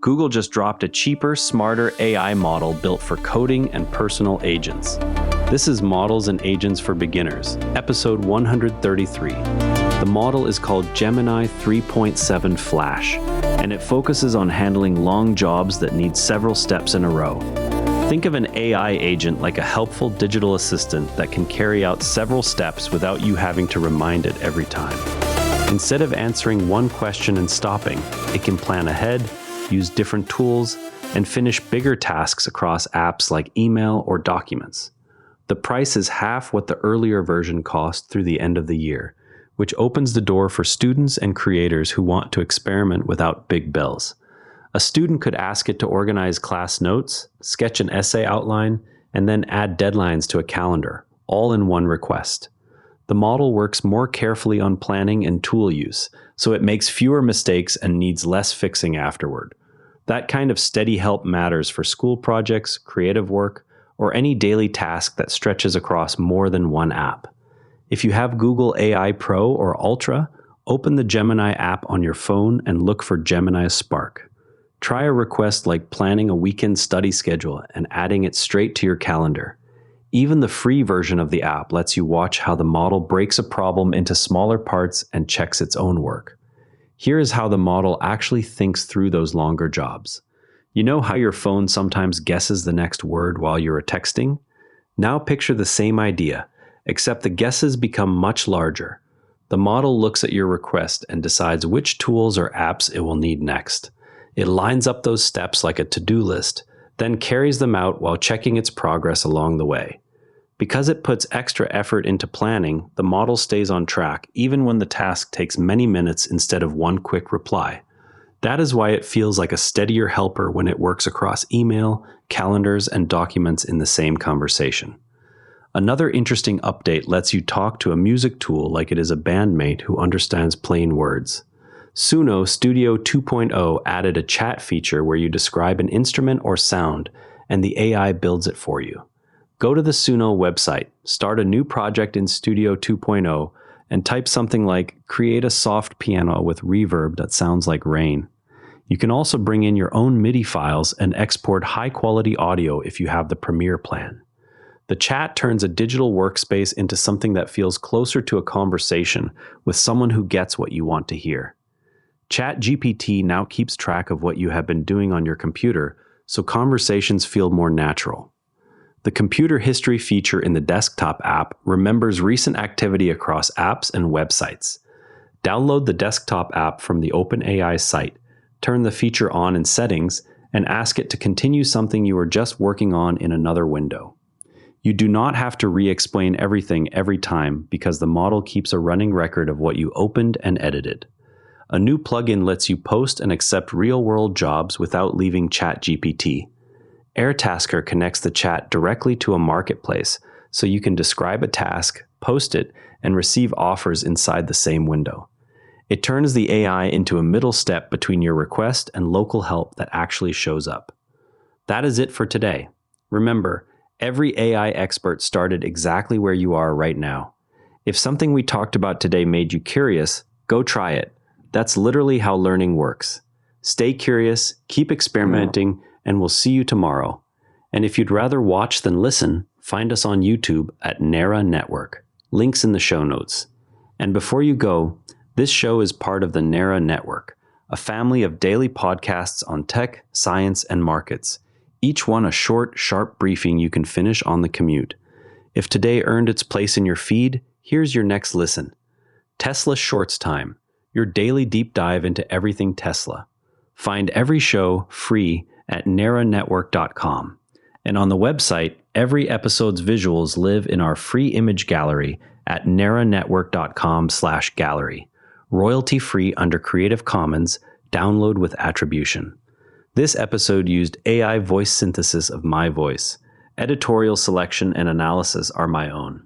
Google just dropped a cheaper, smarter AI model built for coding and personal agents. This is Models and Agents for Beginners, episode 133. The model is called Gemini 3.7 Flash, and it focuses on handling long jobs that need several steps in a row. Think of an AI agent like a helpful digital assistant that can carry out several steps without you having to remind it every time. Instead of answering one question and stopping, it can plan ahead, use different tools, and finish bigger tasks across apps like email or documents. The price is half what the earlier version cost through the end of the year, which opens the door for students and creators who want to experiment without big bills. A student could ask it to organize class notes, sketch an essay outline, and then add deadlines to a calendar, all in one request. The model works more carefully on planning and tool use, so it makes fewer mistakes and needs less fixing afterward. That kind of steady help matters for school projects, creative work, or any daily task that stretches across more than one app. If you have Google AI Pro or Ultra, open the Gemini app on your phone and look for Gemini Spark. Try a request like planning a weekend study schedule and adding it straight to your calendar. Even the free version of the app lets you watch how the model breaks a problem into smaller parts and checks its own work. Here is how the model actually thinks through those longer jobs. You know how your phone sometimes guesses the next word while you're texting? Now picture the same idea, except the guesses become much larger. The model looks at your request and decides which tools or apps it will need next. It lines up those steps like a to-do list, then carries them out while checking its progress along the way. Because it puts extra effort into planning, the model stays on track even when the task takes many minutes instead of one quick reply. That is why it feels like a steadier helper when it works across email, calendars, and documents in the same conversation. Another interesting update lets you talk to a music tool like it is a bandmate who understands plain words. Suno Studio 2.0 added a chat feature where you describe an instrument or sound, and the AI builds it for you. Go to the Suno website, start a new project in Studio 2.0, and type something like, "Create a soft piano with reverb that sounds like rain." You can also bring in your own MIDI files and export high-quality audio if you have the Premiere plan. The chat turns a digital workspace into something that feels closer to a conversation with someone who gets what you want to hear. Chatgpt now keeps track of what you have been doing on your computer, so conversations feel more natural. The computer history feature in the desktop app remembers recent activity across apps and websites. Download the desktop app from the OpenAI site, turn the feature on in settings, and ask it to continue something you were just working on in another window. You do not have to re-explain everything every time because the model keeps a running record of what you opened and edited. A new plugin lets you post and accept real-world jobs without leaving Chatgpt. Airtasker connects the chat directly to a marketplace, so you can describe a task, post it, and receive offers inside the same window. It turns the AI into a middle step between your request and local help that actually shows up. That is it for today. Remember, every AI expert started exactly where you are right now. If something we talked about today made you curious, go try it. That's literally how learning works. Stay curious, keep experimenting, and we'll see you tomorrow. And if you'd rather watch than listen, find us on YouTube at Nara Network. Links in the show notes. And before you go, this show is part of the Nara Network, a family of daily podcasts on tech, science, and markets. Each one a short, sharp briefing you can finish on the commute. If today earned its place in your feed, here's your next listen. Tesla Shorts Time, your daily deep dive into everything Tesla. Find every show free at naranetwork.com. And on the website, every episode's visuals live in our free image gallery at naranetwork.com/gallery. Royalty-free under Creative Commons, download with attribution. This episode used AI voice synthesis of my voice. Editorial selection and analysis are my own.